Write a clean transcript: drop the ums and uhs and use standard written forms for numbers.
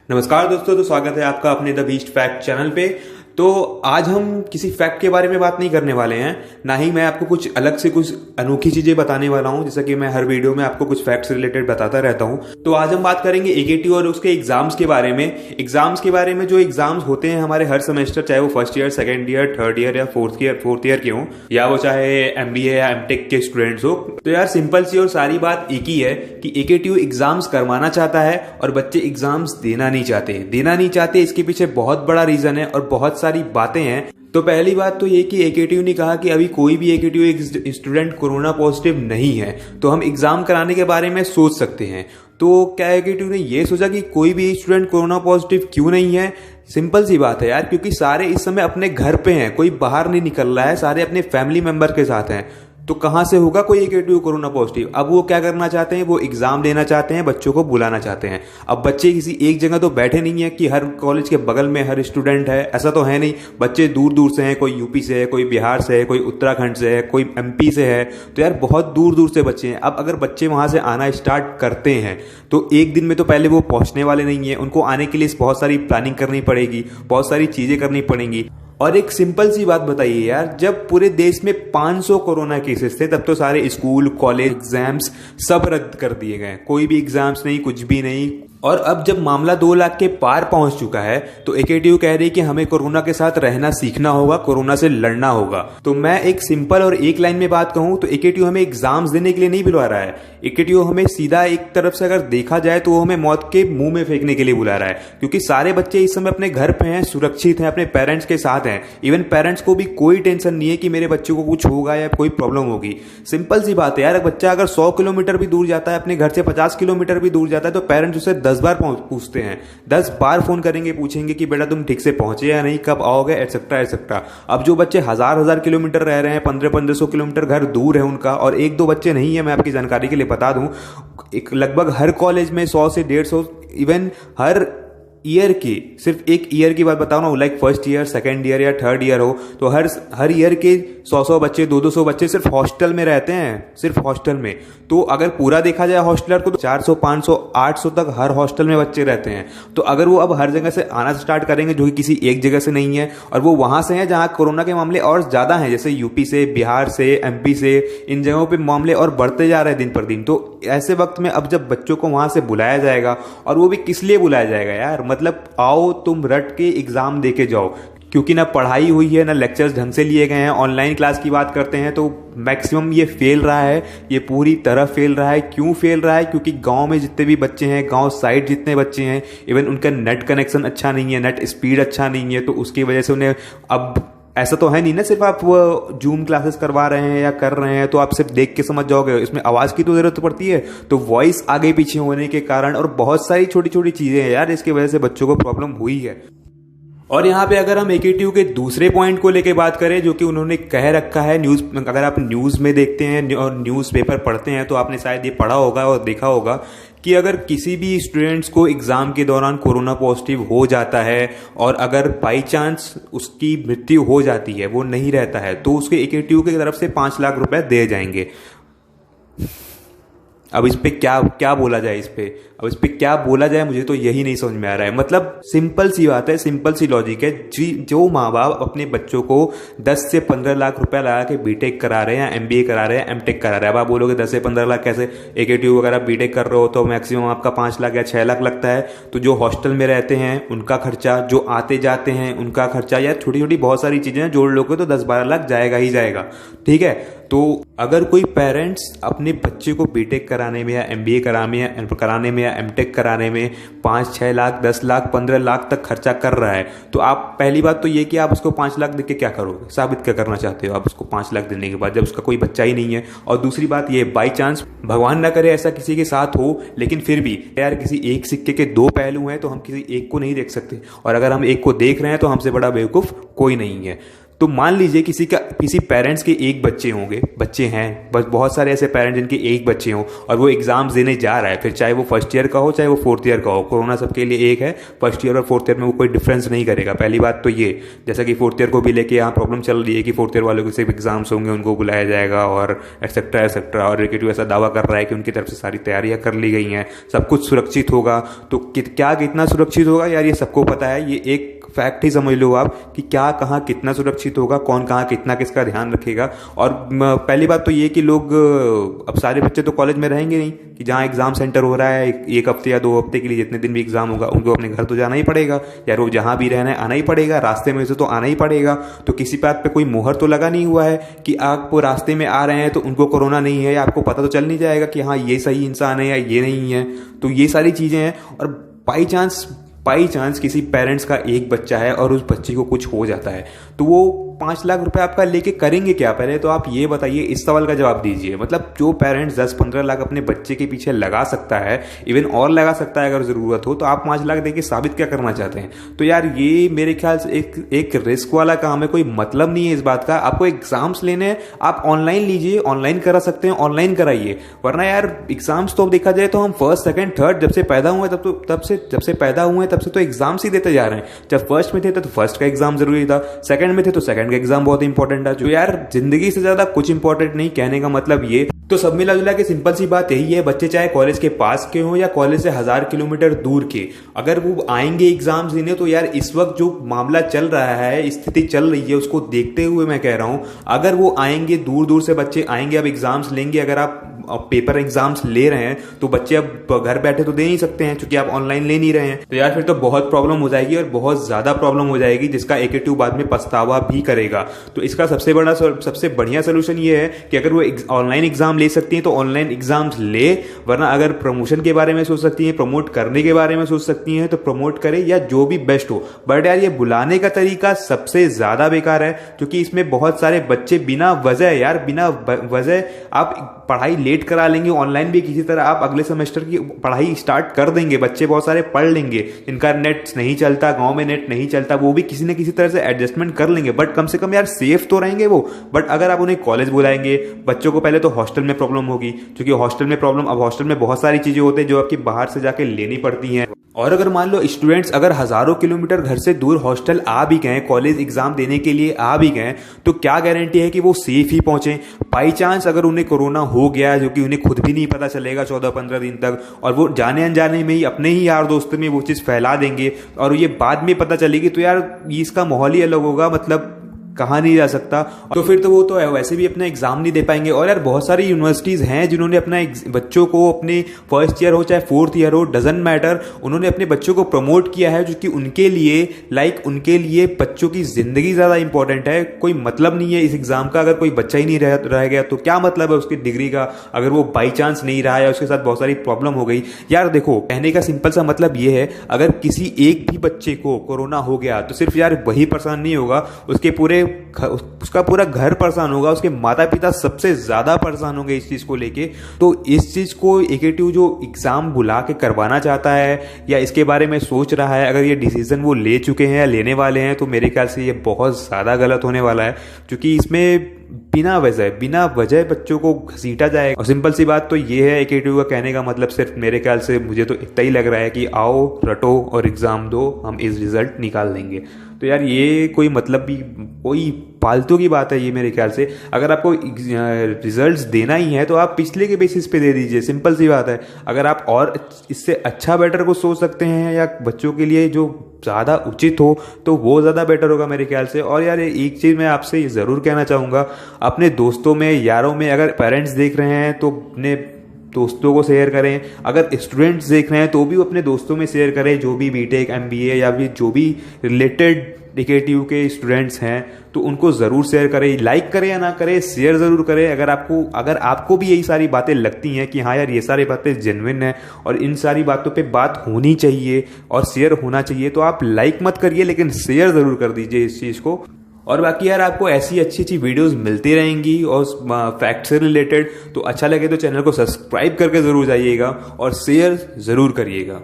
नमस्कार दोस्तों, तो स्वागत है आपका अपने द बीस्ट फैक्ट चैनल पे। तो आज हम किसी फैक्ट के बारे में बात नहीं करने वाले हैं, ना ही मैं आपको कुछ अलग से कुछ अनोखी चीजें बताने वाला हूं, जैसा कि मैं हर वीडियो में आपको कुछ फैक्ट्स रिलेटेड बताता रहता हूं। तो आज हम बात करेंगे एकेटी और उसके एग्जाम्स के बारे में। जो एग्जाम्स होते हैं हमारे हर सेमेस्टर, चाहे वो first year, second year, third year या फोर्थ ईयर के हों, या वो चाहे एमबीए या एमटेक के स्टूडेंट्स हो। तो यार सिंपल सी और सारी बात एक ही है कि एकेटी एग्जाम्स करवाना चाहता है और बच्चे एग्जाम्स देना नहीं चाहते। इसके पीछे बहुत बड़ा रीजन है और बहुत सारी बातें हैं। तो पहली बात तो ये कि एकेटीयू ने कहा कि अभी कोई भी एकेटीयू स्टूडेंट कोरोना पॉजिटिव नहीं है, तो हम एग्जाम कराने के बारे में सोच सकते हैं। तो क्या एकेटीयू ने ये सोचा कि कोई भी स्टूडेंट कोरोना पॉजिटिव क्यों नहीं है? सिंपल सी बात है यार, क्योंकि सारे इस समय अपने घर पे हैं, कोई बाहर नहीं निकल रहा है, सारे अपने फैमिली मेंबर के साथ हैं। तो कहां से होगा कोई एकेटीयू कोरोना पॉजिटिव? अब वो क्या करना चाहते हैं, वो एग्जाम देना चाहते हैं, बच्चों को बुलाना चाहते हैं। अब बच्चे किसी एक जगह तो बैठे नहीं है कि हर कॉलेज के बगल में हर स्टूडेंट है, ऐसा तो है नहीं। बच्चे दूर दूर से हैं, कोई यूपी से है, कोई बिहार से है, कोई उत्तराखंड से है, कोई एमपी से है। तो यार बहुत दूर दूर से बच्चे हैं। अब अगर बच्चे वहां से आना स्टार्ट करते हैं तो एक दिन में तो पहले वो पहुंचने वाले नहीं है, उनको आने के लिए बहुत सारी प्लानिंग करनी पड़ेगी, बहुत सारी चीजें करनी पड़ेंगी। और एक सिंपल सी बात बताइए यार, जब पूरे देश में 500 कोरोना केसेस थे तब तो सारे स्कूल, कॉलेज, एग्जाम्स सब रद्द कर दिए गए, कोई भी एग्जाम्स नहीं, कुछ भी नहीं। और अब जब मामला 2 लाख के पार पहुंच चुका है तो एकेटीयू कह रही कि हमें कोरोना के साथ रहना सीखना होगा, कोरोना से लड़ना होगा। तो मैं एक सिंपल और एक लाइन में बात कहूं तो एकेटीयू हमें एग्जाम्स देने के लिए नहीं बुला रहा है। एकेटीयू हमें सीधा एक तरफ से अगर देखा जाए तो वो हमें मौत के मुंह में फेंकने के लिए बुला रहा है, क्योंकि सारे बच्चे इस समय अपने घर पे हैं, सुरक्षित हैं, अपने पेरेंट्स के साथ हैं। इवन पेरेंट्स को भी कोई टेंशन नहीं है कि मेरे बच्चे को कुछ होगा या कोई प्रॉब्लम होगी। सिंपल सी बात है यार, बच्चा अगर 100 किलोमीटर भी दूर जाता है, अपने घर से 50 किलोमीटर भी दूर जाता है, तो पेरेंट्स उसे 10 बार पूछते हैं, 10 बार फोन करेंगे, पूछेंगे कि बेटा तुम ठीक से पहुंचे या नहीं, कब आओगे, एटसेट्रा एटसेट्रा। अब जो बच्चे हजार किलोमीटर रह रहे हैं, 1500 किलोमीटर घर दूर है उनका, और एक दो बच्चे नहीं है, मैं आपकी जानकारी के लिए बता दूं, एक लगभग हर कॉलेज में 100 से 150, इवन हर ईयर की, सिर्फ एक ईयर की बात बताओ ना, like first year, second year या थर्ड ईयर हो, तो हर ईयर के 100 बच्चे, 200 बच्चे सिर्फ हॉस्टल में रहते हैं, सिर्फ हॉस्टल में। तो अगर पूरा देखा जाए हॉस्टलर को तो 400, 500, 800 तक हर हॉस्टल में बच्चे रहते हैं। तो अगर वो अब हर जगह से आना स्टार्ट करेंगे, जो कि किसी एक जगह से नहीं है, और वो वहां से हैं जहां कोरोना के मामले और ज्यादा हैं, जैसे यूपी से, बिहार से, एमपी से, इन जगहों पे मामले और बढ़ते जा रहे हैं दिन पर दिन। तो ऐसे वक्त में अब जब बच्चों को वहां से बुलाया जाएगा, और वो भी किस लिए बुलाया जाएगा यार, मतलब आओ तुम रट के एग्जाम दे के जाओ, क्योंकि ना पढ़ाई हुई है, ना लेक्चर्स ढंग से लिए गए हैं। ऑनलाइन क्लास की बात करते हैं तो मैक्सिमम ये फेल रहा है, ये पूरी तरह फेल रहा है। क्यों फेल रहा है? क्योंकि गांव में जितने भी बच्चे हैं, गांव साइड जितने बच्चे हैं, इवन उनका नेट कनेक्शन अच्छा नहीं है, नेट स्पीड अच्छा नहीं है, तो उसकी वजह से उन्हें, अब ऐसा तो है नहीं ना सिर्फ आप वो जूम क्लासेस करवा रहे हैं या कर रहे हैं तो आप सिर्फ देख के समझ जाओगे, इसमें आवाज की तो जरूरत पड़ती है। तो वॉइस आगे पीछे होने के कारण और बहुत सारी छोटी छोटी चीजें हैं यार, इसकी वजह से बच्चों को प्रॉब्लम हुई है। और यहाँ पे अगर हम एकेटीयू के दूसरे पॉइंट को लेके बात करें, जो कि उन्होंने कह रखा है, न्यूज, अगर आप न्यूज में देखते हैं और न्यूज पेपर पढ़ते हैं तो आपने शायद ये पढ़ा होगा और देखा होगा कि अगर किसी भी स्टूडेंट्स को एग्जाम के दौरान कोरोना पॉजिटिव हो जाता है और अगर बाई चांस उसकी मृत्यु हो जाती है, वो नहीं रहता है, तो उसके एकेटीयू की तरफ से 5 लाख रुपए दिए जाएंगे। अब इस पे क्या बोला जाए, क्या बोला जाए, मुझे तो यही नहीं समझ में आ रहा है। मतलब सिंपल सी बात है, सिंपल सी लॉजिक है। जो माँ बाप अपने बच्चों को 10 से 15 लाख रुपया लगा के बीटेक करा रहे हैं, एमबीए करा रहे हैं, एमटेक करा रहे हैं, अब आप बोलोगे 10 से 15 लाख कैसे? एकेटीयू वगैरह बीटेक कर रहे हो तो मैक्सिमम आपका 5 लाख या 6 लाख लगता है। तो जो हॉस्टल में रहते हैं उनका खर्चा, जो आते जाते हैं उनका खर्चा, या छोटी छोटी बहुत सारी चीजें जोड़ लोगे तो 10-12 लाख जाएगा ही जाएगा। ठीक है, तो अगर कोई पेरेंट्स अपने बच्चे को बीटेक कराने में या एमबीए कराने में या एमटेक कराने में 5-6 लाख, 10 लाख, 15 लाख तक खर्चा कर रहा है, तो आप पहली बात तो ये कि आप उसको 5 लाख देके क्या करोगे? साबित क्या करना चाहते हो आप उसको 5 लाख देने के बाद, जब उसका कोई बच्चा ही नहीं है? और दूसरी बात ये, बाई चांस भगवान ना करे ऐसा किसी के साथ हो, लेकिन फिर भी यार किसी एक सिक्के के 2 पहलू हैं, तो हम किसी एक को नहीं देख सकते, और अगर हम एक को देख रहे हैं तो हमसे बड़ा बेवकूफ कोई नहीं है। तो मान लीजिए किसी पेरेंट्स के एक बच्चे हैं, बस बहुत सारे ऐसे पेरेंट्स जिनके एक बच्चे हों और वो एग्जाम्स देने जा रहा है, फिर चाहे वो फर्स्ट ईयर का हो चाहे वो फोर्थ ईयर का हो, कोरोना सबके लिए एक है, फर्स्ट ईयर और फोर्थ ईयर में वो कोई डिफरेंस नहीं करेगा। पहली बात तो ये, जैसा कि फोर्थ ईयर को भी लेके यहाँ प्रॉब्लम चल रही है कि फोर्थ ईयर वालों के सिर्फ एग्जाम्स होंगे, उनको बुलाया जाएगा और एक्सेट्रा एक्सेट्रा, और रिकेटिव ऐसा दावा कर रहा है कि उनकी तरफ से सारी तैयारियां कर ली गई हैं, सब कुछ सुरक्षित होगा। तो क्या कितना सुरक्षित होगा यार, ये सबको पता है, ये एक फैक्ट ही समझ लो आप कि क्या कहाँ कितना सुरक्षित होगा, कौन कहाँ कितना किसका ध्यान रखेगा। और पहली बात तो ये कि लोग, अब सारे बच्चे तो कॉलेज में रहेंगे नहीं, कि जहाँ एग्जाम सेंटर हो रहा है एक हफ्ते या 2 हफ्ते के लिए, जितने दिन भी एग्जाम होगा उनको अपने घर तो जाना ही पड़ेगा, यार वो जहाँ भी रहना है आना ही पड़ेगा, रास्ते में से तो आना ही पड़ेगा। तो किसी बात पे कोई मुहर तो लगा नहीं हुआ है कि आप रास्ते में आ रहे हैं तो उनको कोरोना नहीं है, या आपको पता तो चल नहीं जाएगा कि हाँ ये सही इंसान है या ये नहीं है। तो ये सारी चीज़ें हैं। और बाई चांस किसी पेरेंट्स का एक बच्चा है और उस बच्चे को कुछ हो जाता है, तो वो 5 लाख रुपए आपका लेके करेंगे क्या? पहले तो आप ये बताइए, इस सवाल का जवाब दीजिए। मतलब जो पेरेंट्स 10-15 लाख अपने बच्चे के पीछे लगा सकता है, इवन और लगा सकता है अगर जरूरत हो, तो आप 5 लाख देके साबित क्या करना चाहते हैं? तो यार ये मेरे ख्याल से एक रिस्क वाला काम है, कोई मतलब नहीं है इस बात का। आपको एग्जाम्स लेने हैं, आप ऑनलाइन लीजिए, ऑनलाइन करा सकते हैं, ऑनलाइन कराइए। वरना यार एग्जाम्स तो देखा जाए तो हम फर्स्ट सेकंड थर्ड जब से पैदा हुए तब से तो एग्जाम्स ही देते जा रहे हैं। जब फर्स्ट में थे तो फर्स्ट का एग्जाम जरूरी था, सेकंड में थे तो सेकंड का एग्जाम बहुत इंपॉर्टेंट था। जो यार जिंदगी से ज्यादा कुछ इंपॉर्टेंट नहीं, कहने का मतलब ये। तो सब मिला जुला के सिंपल सी बात यही है, बच्चे चाहे कॉलेज के पास के हो या कॉलेज से 1000 किलोमीटर दूर के, अगर वो आएंगे एग्जाम्स देने, तो यार इस वक्त जो मामला चल रहा है, स्थिति चल रही है, उसको देखते हुए मैं कह रहा हूं, अगर वो आएंगे, दूर दूर से बच्चे आएंगे, अब एग्जाम्स लेंगे, अगर आप पेपर एग्जाम्स ले रहे हैं तो बच्चे अब घर बैठे तो दे नहीं सकते हैं क्योंकि आप ऑनलाइन ले नहीं रहे हैं। तो यार फिर तो बहुत प्रॉब्लम हो जाएगी, और बहुत ज्यादा प्रॉब्लम हो जाएगी, जिसका AKTU बाद में पछतावा भी करेगा। तो इसका सबसे बढ़िया सोल्यूशन ये है कि अगर वो ऑनलाइन एग्जाम ले सकती हैं तो ऑनलाइन एग्जाम्स ले, वरना अगर प्रमोशन के बारे में सोच सकती हैं, प्रमोट करने के बारे में सोच सकती हैं, तो प्रमोट करें या जो भी बेस्ट हो। बट यार ये बुलाने का तरीका सबसे ज्यादा बेकार है, क्योंकि इसमें बहुत सारे बच्चे बिना वजह आप पढ़ाई लेट करा लेंगे। ऑनलाइन भी किसी तरह आप अगले सेमेस्टर की पढ़ाई स्टार्ट कर देंगे, बच्चे बहुत सारे पढ़ लेंगे, इनका नेट नहीं चलता, गांव में नेट नहीं चलता, वो भी किसी न किसी तरह से एडजस्टमेंट कर लेंगे, बट कम से कम यार सेफ तो रहेंगे वो। बट अगर आप उन्हें कॉलेज बुलाएंगे, बच्चों को पहले तो हॉस्टल में प्रॉब्लम होगी, क्योंकि हॉस्टल में बहुत सारी चीजें होती है जो आपकी बाहर से जाके लेनी पड़ती हैं। और अगर मान लो स्टूडेंट्स अगर हजारों किलोमीटर घर से दूर हॉस्टल आ भी गए, कॉलेज एग्जाम देने के लिए आ भी गए, तो क्या गारंटी है कि वो सेफ ही पहुंचे? बाई चांस अगर उन्हें कोरोना हो गया, जो कि उन्हें खुद भी नहीं पता चलेगा 14-15 दिन तक, और वो जाने अनजाने में ही अपने ही यार दोस्तों में वो चीज फैला देंगे और ये बाद में पता चलेगी, तो यार इसका माहौल ही अलग होगा, मतलब कहाँ नहीं जा सकता। तो फिर तो वो तो वैसे भी अपना एग्जाम नहीं दे पाएंगे। और यार बहुत सारी यूनिवर्सिटीज हैं जिन्होंने अपना बच्चों को, अपने फर्स्ट ईयर हो चाहे फोर्थ ईयर हो, डजंट मैटर, उन्होंने अपने बच्चों को प्रमोट किया है, जो कि उनके लिए बच्चों की जिंदगी ज्यादा इंपॉर्टेंट है। कोई मतलब नहीं है इस एग्जाम का, अगर कोई बच्चा ही नहीं रह गया तो क्या मतलब है उसकी डिग्री का, अगर वो बाई चांस नहीं रहा है, उसके साथ बहुत सारी प्रॉब्लम हो गई। यार देखो, कहने का सिंपल सा मतलब ये है, अगर किसी एक भी बच्चे को कोरोना हो गया तो सिर्फ यार वही परेशान नहीं होगा, उसका पूरा घर परेशान होगा, उसके माता पिता सबसे ज्यादा परेशान होंगे इस चीज को लेके। तो इस चीज को AKTU जो एग्जाम बुला के करवाना चाहता है या इसके बारे में सोच रहा है, अगर ये डिसीजन वो ले चुके हैं या लेने वाले हैं, तो मेरे ख्याल से ये बहुत ज्यादा गलत होने वाला है, क्योंकि इसमें बिना वजह बच्चों को घसीटा जाए। और सिंपल सी बात तो ये है, AKTU का कहने का मतलब सिर्फ मेरे ख्याल से मुझे तो इतना ही लग रहा है कि आओ रटो और एग्जाम दो, हम इस रिजल्ट निकाल लेंगे। तो यार ये कोई मतलब भी, कोई फालतू की बात है ये मेरे ख्याल से। अगर आपको रिजल्ट्स देना ही है तो आप पिछले के बेसिस पे दे दीजिए, सिंपल सी बात है। अगर आप और इससे अच्छा बेटर को सोच सकते हैं या बच्चों के लिए जो ज़्यादा उचित हो, तो वो ज़्यादा बेटर होगा मेरे ख्याल से। और यार एक चीज़ मैं आपसे ज़रूर कहना चाहूँगा, अपने दोस्तों में, यारों में अगर पेरेंट्स देख रहे हैं तो अपने दोस्तों को शेयर करें, अगर स्टूडेंट्स देख रहे हैं तो भी अपने दोस्तों में शेयर करें, जो भी BTech MBA या फिर जो भी रिलेटेड AKTU के स्टूडेंट्स हैं, तो उनको ज़रूर शेयर करें। लाइक करें या ना करें, शेयर ज़रूर करें। अगर आपको भी यही सारी बातें लगती हैं कि हाँ यार ये सारी बातें जेन्युइन हैं और इन सारी बातों पे बात होनी चाहिए और शेयर होना चाहिए, तो आप लाइक मत करिए लेकिन शेयर ज़रूर कर दीजिए इस चीज़ को। और बाकी यार आपको ऐसी अच्छी वीडियोस मिलती रहेंगी और फैक्ट से रिलेटेड, तो अच्छा लगे तो चैनल को सब्सक्राइब करके ज़रूर जाइएगा और शेयर ज़रूर करिएगा।